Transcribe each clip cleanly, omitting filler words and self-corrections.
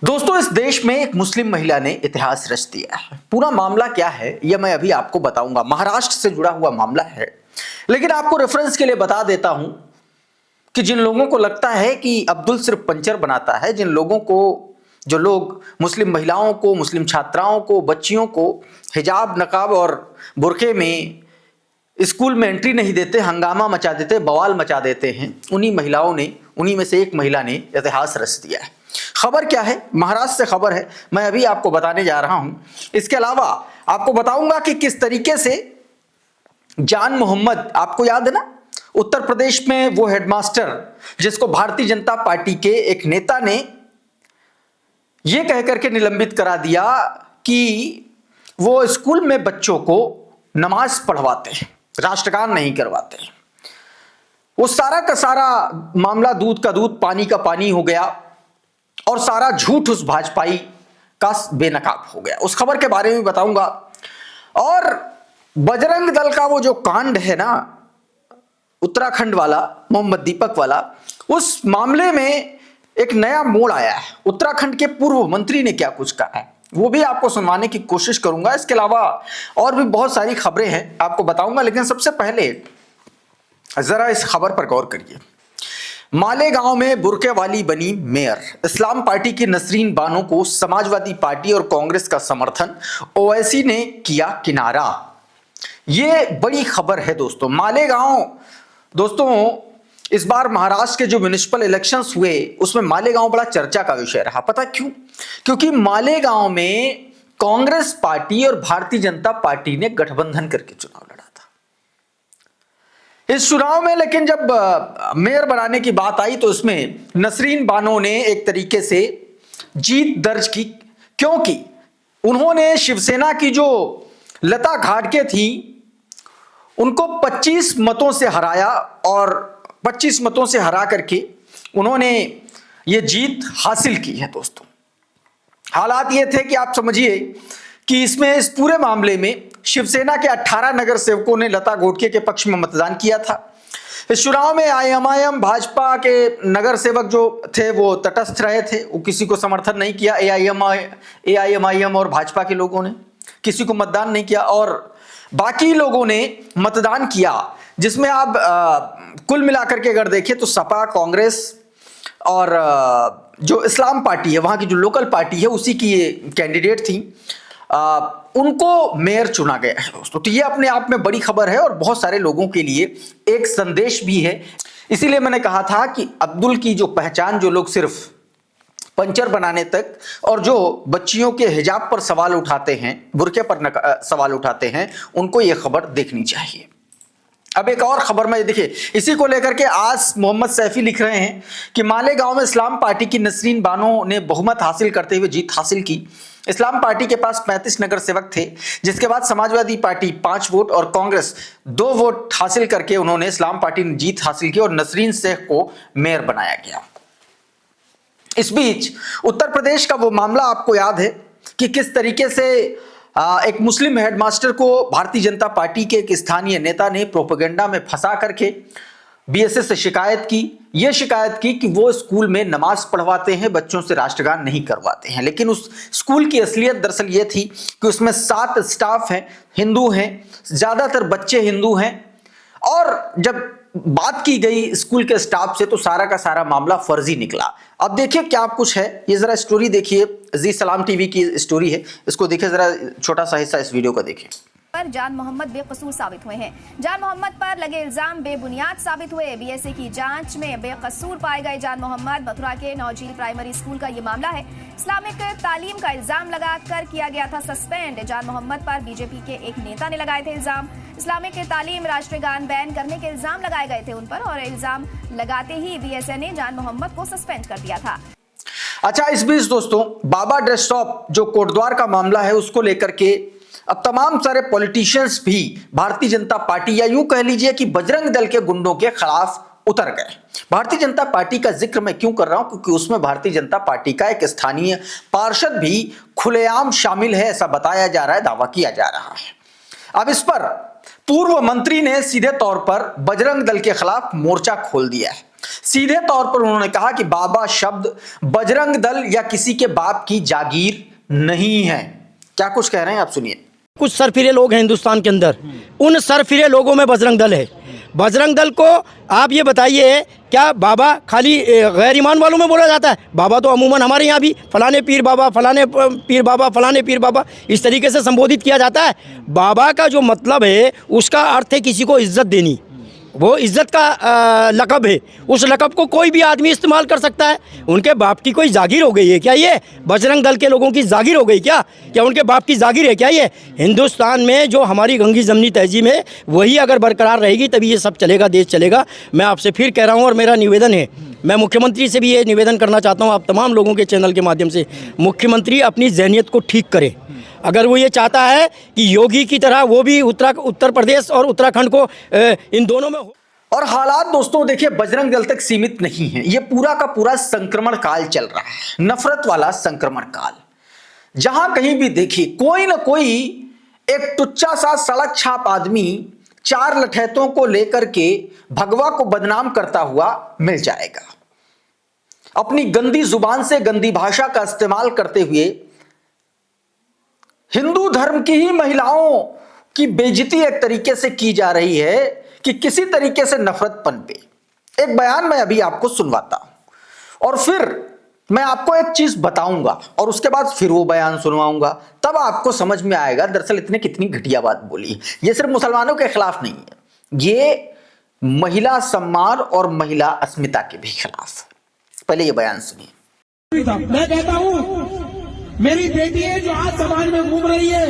दोस्तों, इस देश में एक मुस्लिम महिला ने इतिहास रच दिया है। पूरा मामला क्या है यह मैं अभी आपको बताऊंगा। महाराष्ट्र से जुड़ा हुआ मामला है, लेकिन आपको रेफरेंस के लिए बता देता हूं कि जिन लोगों को लगता है कि अब्दुल सिर्फ पंचर बनाता है, जिन लोगों को जो लोग मुस्लिम महिलाओं को, मुस्लिम छात्राओं को, बच्चियों को हिजाब, नकाब और बुर्के में स्कूल में एंट्री नहीं देते, हंगामा मचा देते, बवाल मचा देते हैं, उन्हीं में से एक महिला ने इतिहास रच दिया है। खबर क्या है? महाराष्ट्र से खबर है, मैं अभी आपको बताने जा रहा हूं। इसके अलावा आपको बताऊंगा कि किस तरीके से जान मोहम्मद, आपको याद है ना, उत्तर प्रदेश में वो हेडमास्टर जिसको भारतीय जनता पार्टी के एक नेता ने यह कह करके निलंबित करा दिया कि वो स्कूल में बच्चों को नमाज पढ़वाते हैं, राष्ट्रगान नहीं करवाते। वो सारा का सारा मामला दूध का दूध, पानी का पानी हो गया और सारा झूठ उस भाजपाई का बेनकाब हो गया। उस खबर के बारे में बताऊंगा। और बजरंग दल का वो जो कांड है ना, उत्तराखंड वाला, मोहम्मद दीपक वाला, उस मामले में एक नया मोड़ आया है। उत्तराखंड के पूर्व मंत्री ने क्या कुछ कहा है वो भी आपको सुनवाने की कोशिश करूंगा। इसके अलावा और भी बहुत सारी खबरें हैं, आपको बताऊंगा। लेकिन सबसे पहले जरा इस खबर पर गौर करिए। मालेगांव में बुर्के वाली बनी मेयर। इस्लाम पार्टी की नसरीन बानो को समाजवादी पार्टी और कांग्रेस का समर्थन, ओवैसी ने किया किनारा। यह बड़ी खबर है दोस्तों। मालेगांव, दोस्तों, इस बार महाराष्ट्र के जो म्युनिसिपल इलेक्शंस हुए उसमें मालेगांव बड़ा चर्चा का विषय रहा। पता क्यों? क्योंकि मालेगांव में कांग्रेस पार्टी और भारतीय जनता पार्टी ने गठबंधन करके चुनाव लड़ा था। इस चुनाव में लेकिन जब मेयर बनाने की बात आई तो उसमें नसरीन बानो ने एक तरीके से जीत दर्ज की, क्योंकि उन्होंने शिवसेना की जो लता घाटगे थी उनको 25 मतों से हराया और 25 मतों से हरा करके उन्होंने ये जीत हासिल की है। दोस्तों, हालात ये थे कि आप समझिए कि इसमें, इस पूरे मामले में शिवसेना के 18 नगर सेवकों ने लता घोटके के पक्ष में मतदान किया था। इस चुनाव में आईएमआईएम, भाजपा के नगर सेवक जो थे वो तटस्थ रहे थे, वो किसी को समर्थन नहीं किया। एआईएमआईएम और भाजपा के लोगों ने किसी को मतदान नहीं किया और बाकी लोगों ने मतदान किया, जिसमें आप कुल मिलाकर के अगर देखें तो सपा, कांग्रेस और जो इस्लाम पार्टी है, वहां की जो लोकल पार्टी है, उसी की ये कैंडिडेट थी, उनको मेयर चुना गया है दोस्तों। तो ये अपने आप में बड़ी खबर है और बहुत सारे लोगों के लिए एक संदेश भी है। इसीलिए मैंने कहा था कि अब्दुल की जो पहचान, जो लोग सिर्फ पंचर बनाने तक और जो बच्चियों के हिजाब पर सवाल उठाते हैं, बुर्के पर सवाल उठाते हैं, उनको ये खबर देखनी चाहिए। अब एक और खबर में देखिए, इसी को लेकर के आज मोहम्मद सैफी लिख रहे हैं कि मालेगांव में इस्लाम पार्टी की नसरीन बानो ने बहुमत हासिल करते हुए जीत हासिल की। इस्लाम पार्टी के पास 35 नगर सेवक थे, जिसके बाद समाजवादी पार्टी 5 वोट और कांग्रेस 2 वोट हासिल करके उन्होंने, इस्लाम पार्टी ने जीत हासिल की और नसरीन शेख को मेयर बनाया गया। इस बीच उत्तर प्रदेश का वो मामला आपको याद है कि किस तरीके से एक मुस्लिम हेडमास्टर को भारतीय जनता पार्टी के एक स्थानीय नेता ने प्रोपेगेंडा में फंसा करके बीएसएस से शिकायत की। यह शिकायत की कि वो स्कूल में नमाज पढ़वाते हैं, बच्चों से राष्ट्रगान नहीं करवाते हैं। लेकिन उस स्कूल की असलियत दरअसल ये थी कि उसमें 7 स्टाफ हैं, हिंदू हैं, ज्यादातर बच्चे हिंदू हैं। और जब बात की गई स्कूल के स्टाफ से तो सारा का सारा मामला फर्जी निकला। अब देखिए क्या कुछ है, ये जरा स्टोरी देखिए। जी सलाम टीवी की स्टोरी है, इसको देखिए जरा, छोटा सा हिस्सा इस वीडियो का देखिए। पर जान मोहम्मद बेकसूर साबित हुए हैं। जान मोहम्मद पर लगे इल्जाम बेबुनियाद साबित हुए। बीएसए की जांच में बेकसूर पाए गए जान मोहम्मद। मथुरा के नौजील प्राइमरी स्कूल का ये मामला है। इस्लामिक तालीम का इल्जाम लगाकर किया गया था सस्पेंड। जान मोहम्मद पर बीजेपी के एक नेता ने लगाए थे इल्जाम। इस्लामिक तालीम, राष्ट्रीय गान बैन करने के इल्जाम लगाए गए थे उन पर और इल्जाम लगाते ही बीएसए ने जान मोहम्मद को सस्पेंड कर दिया था। अच्छा, इस बीच दोस्तों, बाबा ड्रेस शॉप जो कोटद्वार का मामला है उसको लेकर के अब तमाम सारे पॉलिटिशियंस भी भारतीय जनता पार्टी, या यूं कह लीजिए कि बजरंग दल के गुंडों के खिलाफ उतर गए। भारतीय जनता पार्टी का जिक्र मैं क्यों कर रहा हूं? क्योंकि उसमें भारतीय जनता पार्टी का एक स्थानीय पार्षद भी खुलेआम शामिल है, ऐसा बताया जा रहा है, दावा किया जा रहा है। अब इस पर पूर्व मंत्री ने सीधे तौर पर बजरंग दल के खिलाफ मोर्चा खोल दिया है। सीधे तौर पर उन्होंने कहा कि बाबा शब्द बजरंग दल या किसी के बाप की जागीर नहीं है। क्या कुछ कह रहे हैं आप सुनिए। कुछ सरफिरे लोग हैं हिंदुस्तान के अंदर, उन सरफिरे लोगों में बजरंग दल है। बजरंग दल को आप ये बताइए, क्या बाबा खाली गैर ईमान वालों में बोला जाता है? बाबा तो अमूमन हमारे यहाँ भी फलाने पीर बाबा, फलाने पीर बाबा, फलाने पीर बाबा, इस तरीके से संबोधित किया जाता है। बाबा का जो मतलब है उसका अर्थ है किसी को इज्जत देनी, वो इज्जत का लक़ब है। उस लक़ब को कोई भी आदमी इस्तेमाल कर सकता है। उनके बाप की कोई जागीर हो गई है क्या ये? बजरंग दल के लोगों की जागीर हो गई क्या? क्या उनके बाप की जागीर है क्या ये? हिंदुस्तान में जो हमारी गंगी जमनी तहजीब है वही अगर बरकरार रहेगी तभी ये सब चलेगा, देश चलेगा। मैं आपसे फिर कह रहा हूँ और मेरा निवेदन है, मैं मुख्यमंत्री से भी ये निवेदन करना चाहता हूँ, आप तमाम लोगों के चैनल के माध्यम से, मुख्यमंत्री अपनी ज़हनियत को ठीक करे। अगर वो ये चाहता है कि योगी की तरह वो भी उत्तर प्रदेश और उत्तराखंड को इन दोनों में और हालात दोस्तों देखिए बजरंग दल तक सीमित नहीं है, ये पूरा का पूरा संक्रमण काल चल रहा है, नफरत वाला संक्रमण काल। जहां कहीं भी देखिए कोई ना कोई एक टुच्चा सा सड़क छाप आदमी चार लठैतों को लेकर के भगवा को बदनाम करता हुआ मिल जाएगा। अपनी गंदी जुबान से गंदी भाषा का इस्तेमाल करते हुए हिंदू धर्म की ही महिलाओं की बेइज्जती एक तरीके से की जा रही है कि किसी तरीके से नफरत पनपे। एक बयान मैं अभी आपको सुनवाता हूं और फिर मैं आपको एक चीज बताऊंगा और उसके बाद फिर वो बयान सुनवाऊंगा, तब आपको समझ में आएगा दरअसल इतने कितनी घटिया बात बोली। ये सिर्फ मुसलमानों के खिलाफ नहीं है, ये महिला सम्मान और महिला अस्मिता के भी खिलाफ। पहले ये बयान सुनिए। मैं कहता हूं मेरी बेटी है जो आज समाज में घूम रही है,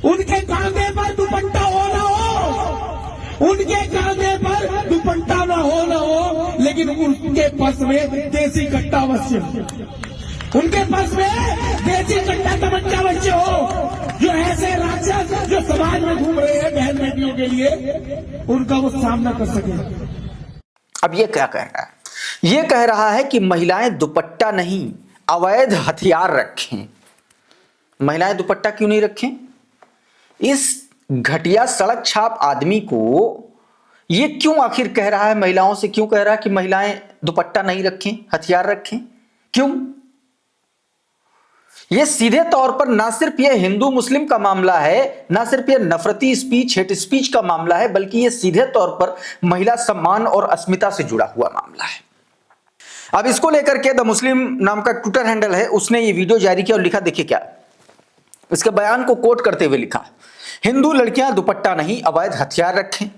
उनके कांधे पर दुपट्टा हो ना हो, उनके कांधे पर दुपट्टा ना हो, लेकिन उनके पर्स में देसी कट्टा अवश्य हो, उनके पर्स में देसी कट्टा तमंचा अवश्य हो। जो ऐसे राक्षस जो समाज में घूम रहे हैं बहन बेटियों के लिए, उनका वो सामना कर सके। अब ये क्या कह रहा है? ये कह रहा है कि महिलाएं दुपट्टा नहीं अवैध हथियार रखें। महिलाएं दुपट्टा क्यों नहीं रखें? इस घटिया सड़क छाप आदमी को ये क्यों आखिर कह रहा है, महिलाओं से क्यों कह रहा है कि महिलाएं दुपट्टा नहीं रखें, हथियार रखें? क्यों? ये सीधे तौर पर ना सिर्फ ये हिंदू मुस्लिम का मामला है, ना सिर्फ ये नफरती स्पीच, हेट स्पीच का मामला है, बल्कि ये सीधे तौर पर महिला सम्मान और अस्मिता से जुड़ा हुआ मामला है। अब इसको लेकर के द मुस्लिम नाम का ट्विटर हैंडल है, उसने ये वीडियो जारी किया और लिखा, देखिए क्या इसके बयान को कोट करते हुए लिखा, हिंदू लड़कियां दुपट्टा नहीं अवैध हथियार रखें।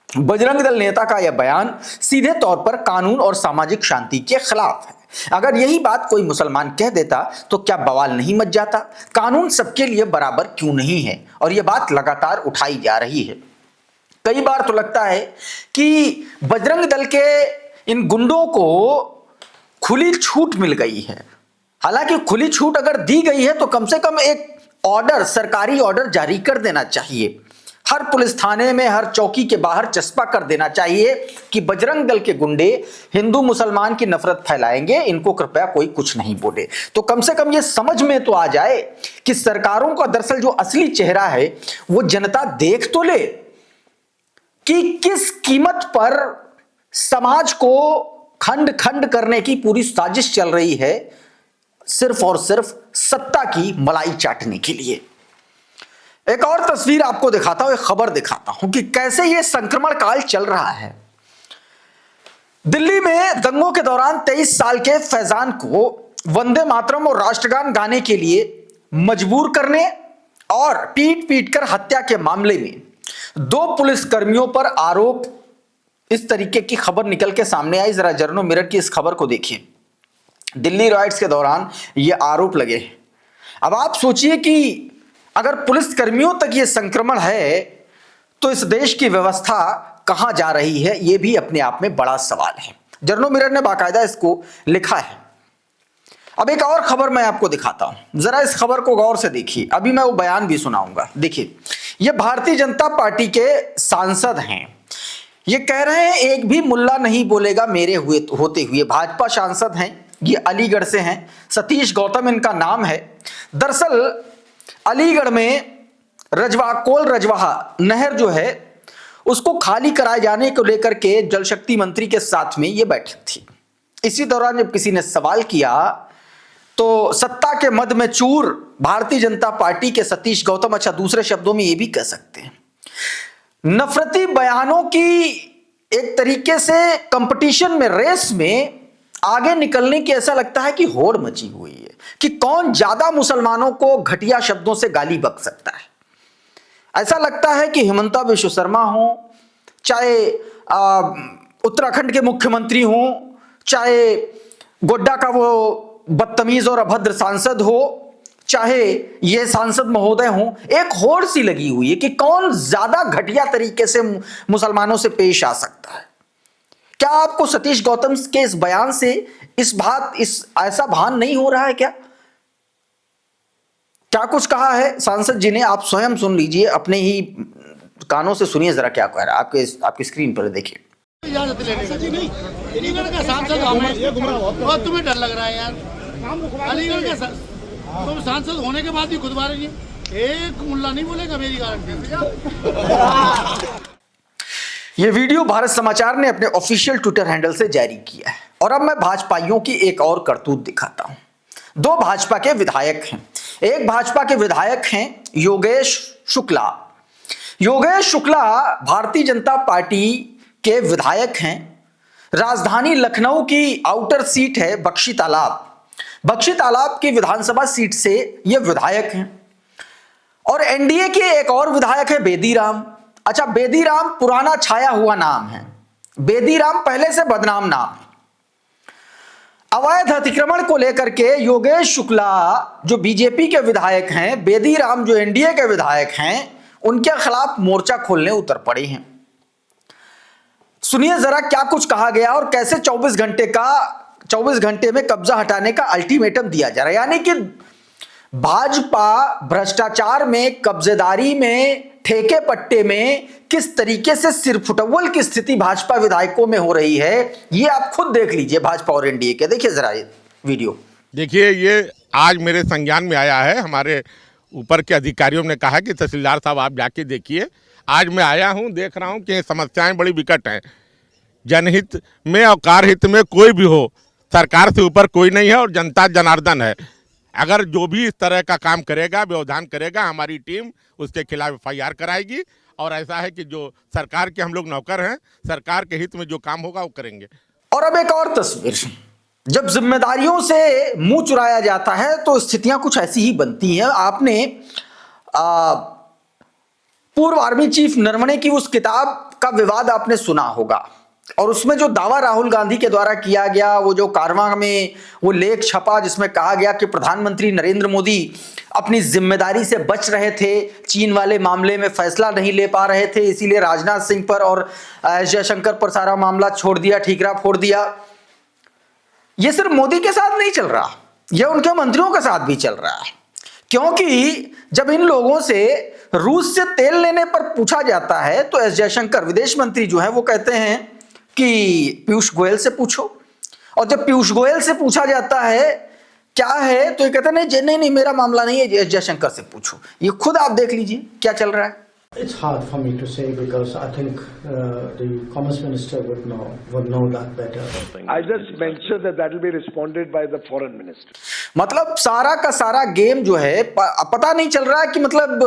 बजरंग दल नेता का यह बयान सीधे तौर पर कानून और सामाजिक शांति के खिलाफ है। अगर यही बात कोई मुसलमान कह देता तो क्या बवाल नहीं मच जाता? कानून सबके लिए बराबर क्यों नहीं है? और यह बात लगातार उठाई जा रही है। कई बार तो लगता है कि बजरंग दल के इन गुंडों को खुली छूट मिल गई है। हालांकि खुली छूट अगर दी गई है तो कम से कम एक ऑर्डर, सरकारी ऑर्डर जारी कर देना चाहिए। हर पुलिस थाने में, हर चौकी के बाहर चस्पा कर देना चाहिए कि बजरंग दल के गुंडे हिंदू मुसलमान की नफरत फैलाएंगे, इनको कृपया कोई कुछ नहीं बोले। तो कम से कम ये समझ में तो आ जाए कि सरकारों का दरअसल जो असली चेहरा है वो जनता देख तो ले कि किस कीमत पर समाज को खंड खंड करने की पूरी साजिश चल रही है, सिर्फ और सिर्फ सत्ता की मलाई चाटने के लिए। एक और तस्वीर आपको दिखाता हूं, एक खबर दिखाता हूं कि कैसे यह संक्रमण काल चल रहा है। दिल्ली में दंगों के दौरान 23 साल के फैजान को वंदे मातरम और राष्ट्रगान गाने के लिए मजबूर करने और पीट पीट कर हत्या के मामले में 2 पुलिसकर्मियों पर आरोप, इस तरीके की खबर निकल के सामने आई। जरा जर्नो मिरर की इस खबर को देखिए। दिल्ली राइट्स के दौरान ये आरोप लगे। अब आप सोचिए कि अगर पुलिस कर्मियों तक ये संक्रमण है तो इस देश की व्यवस्था कहां जा रही है, यह भी अपने आप में बड़ा सवाल है। जर्नो मिरर ने बाकायदा इसको लिखा है। अब एक और खबर मैं आपको दिखाता हूं, जरा इस खबर को गौर से देखिए। अभी मैं वो बयान भी सुनाऊंगा। देखिए, ये भारतीय जनता पार्टी के सांसद हैं, ये कह रहे हैं एक भी मुल्ला नहीं बोलेगा मेरे होते हुए। भाजपा सांसद हैं, ये अलीगढ़ से हैं, सतीश गौतम इनका नाम है। दरअसल अलीगढ़ में कोल रजवाहा नहर जो है उसको खाली कराए जाने को लेकर के जल शक्ति मंत्री के साथ में यह बैठक थी। इसी दौरान जब किसी ने सवाल किया तो सत्ता के मद में चूर भारतीय जनता पार्टी के सतीश गौतम, अच्छा दूसरे शब्दों में यह भी कह सकते हैं, नफरती बयानों की एक तरीके से कंपटीशन में, रेस में आगे निकलने की ऐसा लगता है कि होड़ मची हुई है कि कौन ज्यादा मुसलमानों को घटिया शब्दों से गाली बक सकता है। ऐसा लगता है कि हिमंता विश्व शर्मा हो, चाहे उत्तराखंड के मुख्यमंत्री हो, चाहे गोड्डा का वो बदतमीज और अभद्र सांसद हो, चाहे ये सांसद महोदय हो, एक होड़ सी लगी हुई है कि कौन ज्यादा घटिया तरीके से मुसलमानों से पेश आ सकता है। क्या आपको सतीश गौतम के इस बयान से ऐसा भान नहीं हो रहा है? क्या कुछ कहा है सांसद जी ने, आप स्वयं सुन लीजिए, अपने ही कानों से सुनिए जरा क्या कह रहा है। आपकी स्क्रीन पर देखिए। अलीगढ़ का सांसद बहुत तुम्हें डर लग रहा है यार। अलीगढ़ का तुम सांसद होने के बाद भी खुद बारे एक मुल्ला नहीं बोलेगा, मेरी गारंटी। यह वीडियो भारत समाचार ने अपने ऑफिशियल ट्विटर हैंडल से जारी किया है। और अब मैं भाजपाइयों की एक और करतूत दिखाता हूं। दो भाजपा के विधायक हैं। एक भाजपा के विधायक हैं योगेश शुक्ला। योगेश शुक्ला भारतीय जनता पार्टी के विधायक हैं। राजधानी लखनऊ की आउटर सीट है बख्शी तालाब। बख्शी तालाब की विधानसभा सीट से ये विधायक हैं। और एनडीए के एक और विधायक है बेदीराम। अच्छा, बेदीराम पुराना छाया हुआ नाम है, बेदीराम पहले से बदनाम नाम है। अवैध अतिक्रमण को लेकर के योगेश शुक्ला जो बीजेपी के विधायक हैं, बेदीराम जो एनडीए के विधायक हैं, उनके खिलाफ मोर्चा खोलने उतर पड़े हैं। सुनिए जरा क्या कुछ कहा गया और कैसे 24 घंटे में कब्जा हटाने का अल्टीमेटम दिया जा रहा है। यानी कि भाजपा भ्रष्टाचार में, कब्जेदारी में, ठेके पट्टे में किस तरीके से सिरफुटव्वल की स्थिति भाजपा विधायकों में हो रही है, ये आप खुद देख लीजिए। भाजपा और एनडीए के देखिए जरा ये वीडियो। देखिए, ये आज मेरे संज्ञान में आया है। हमारे ऊपर के अधिकारियों ने कहा कि तहसीलदार साहब आप जाके देखिए। आज मैं आया हूं, देख रहा हूं कि समस्याएं बड़ी विकट हैं। जनहित में और कारहित में कोई भी हो, सरकार से ऊपर कोई नहीं है और जनता जनार्दन है। अगर जो भी इस तरह का काम करेगा, व्यवधान करेगा, हमारी टीम उसके खिलाफ FIR कराएगी। और ऐसा है कि जो सरकार के हम लोग नौकर हैं, सरकार के हित में जो काम होगा वो करेंगे। और अब एक और तस्वीर, जब जिम्मेदारियों से मुंह चुराया जाता है तो स्थितियां कुछ ऐसी ही बनती हैं। आपने पूर्व आर्मी चीफ नरवणे की उस किताब का विवाद आपने सुना होगा और उसमें जो दावा राहुल गांधी के द्वारा किया गया, वो जो कारवां में वो लेख छपा जिसमें कहा गया कि प्रधानमंत्री नरेंद्र मोदी अपनी जिम्मेदारी से बच रहे थे, चीन वाले मामले में फैसला नहीं ले पा रहे थे, इसीलिए राजनाथ सिंह पर और जयशंकर पर सारा मामला छोड़ दिया, ठीकरा फोड़ दिया। ये सिर्फ मोदी के साथ नहीं चल रहा, यह उनके मंत्रियों के साथ भी चल रहा है। क्योंकि जब इन लोगों से रूस से तेल लेने पर पूछा जाता है तो एस जयशंकर विदेश मंत्री जो है वो कहते हैं कि पीयूष गोयल से पूछो। और जब पीयूष गोयल से पूछा जाता है क्या है तो ये कहते हैं नहीं मेरा मामला नहीं है, एस जयशंकर से पूछो। ये खुद आप देख लीजिए क्या चल रहा है। It's hard for me to say because I think the Commerce Minister would know that better. I just mentioned that will be responded by the Foreign Minister. मतलब सारा का सारा गेम जो है पता नहीं चल रहा है कि मतलब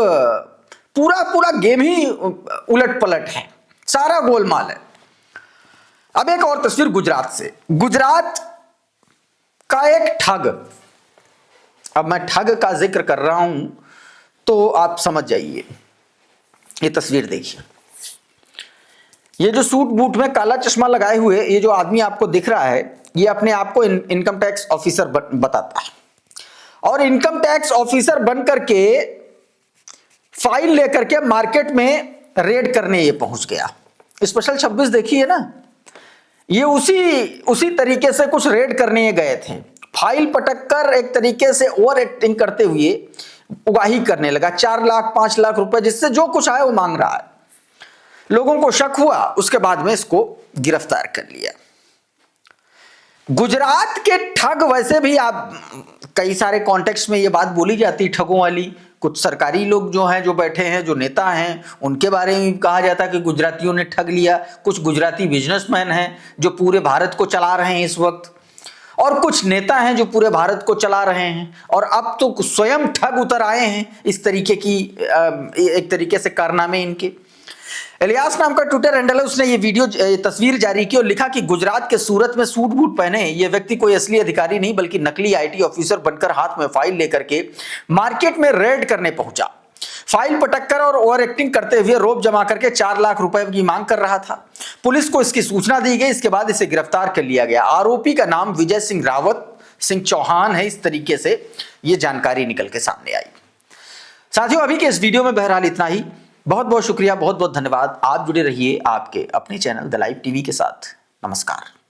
पूरा गेम ही उलट पलट है, सारा गोलमाल है। अब एक और तस्वीर गुजरात से। गुजरात का एक ठग, अब मैं ठग का जिक्र कर रहा हूं तो आप समझ जाइए। ये तस्वीर देखिए, ये जो सूट बूट में काला चश्मा लगाए हुए ये जो आदमी आपको दिख रहा है, ये अपने आप को इनकम टैक्स ऑफिसर बताता है और इनकम टैक्स ऑफिसर बन करके फाइल लेकर के मार्केट में रेड करने ये पहुंच गया। स्पेशल 26 देखिए ना, ये उसी तरीके से कुछ रेड करने ये गए थे। फाइल पटक कर एक तरीके से ओवर एक्टिंग करते हुए उगाही करने लगा, 4 लाख 5 लाख रुपए, जिससे जो कुछ आया वो मांग रहा है। लोगों को शक हुआ, उसके बाद में इसको गिरफ्तार कर लिया। गुजरात के ठग वैसे भी आप कई सारे कॉन्टेक्स्ट में ये बात बोली जाती है ठगों वाली। कुछ सरकारी लोग जो हैं, जो बैठे हैं, जो नेता हैं, उनके बारे में कहा जाता है कि गुजरातियों ने ठग लिया। कुछ गुजराती बिजनेसमैन हैं जो पूरे भारत को चला रहे हैं इस वक्त, और कुछ नेता हैं जो पूरे भारत को चला रहे हैं, और अब तो स्वयं ठग उतर आए हैं इस तरीके की एक तरीके से कारनामे इनके। इलियास नाम का ट्विटर हैंडल है, उसने ये तस्वीर जारी की और लिखा कि गुजरात के सूरत में सूट बूट पहने ये व्यक्ति कोई असली अधिकारी नहीं बल्कि नकली आईटी ऑफिसर बनकर हाथ में फाइल लेकर के मार्केट में रेड करने पहुंचा। फाइल पटककर और ओवर एक्टिंग करते हुए रोप जमा करके 4 लाख रुपए की मांग कर रहा था। पुलिस को इसकी सूचना दी गई, इसके बाद इसे गिरफ्तार कर लिया गया। आरोपी का नाम विजय सिंह रावत सिंह चौहान है। इस तरीके से ये जानकारी निकल के सामने आई। साथियों, अभी के इस वीडियो में बहरहाल इतना ही। बहुत बहुत शुक्रिया, बहुत बहुत धन्यवाद। आप जुड़े रहिए आपके अपने चैनल द लाइव टीवी के साथ। नमस्कार।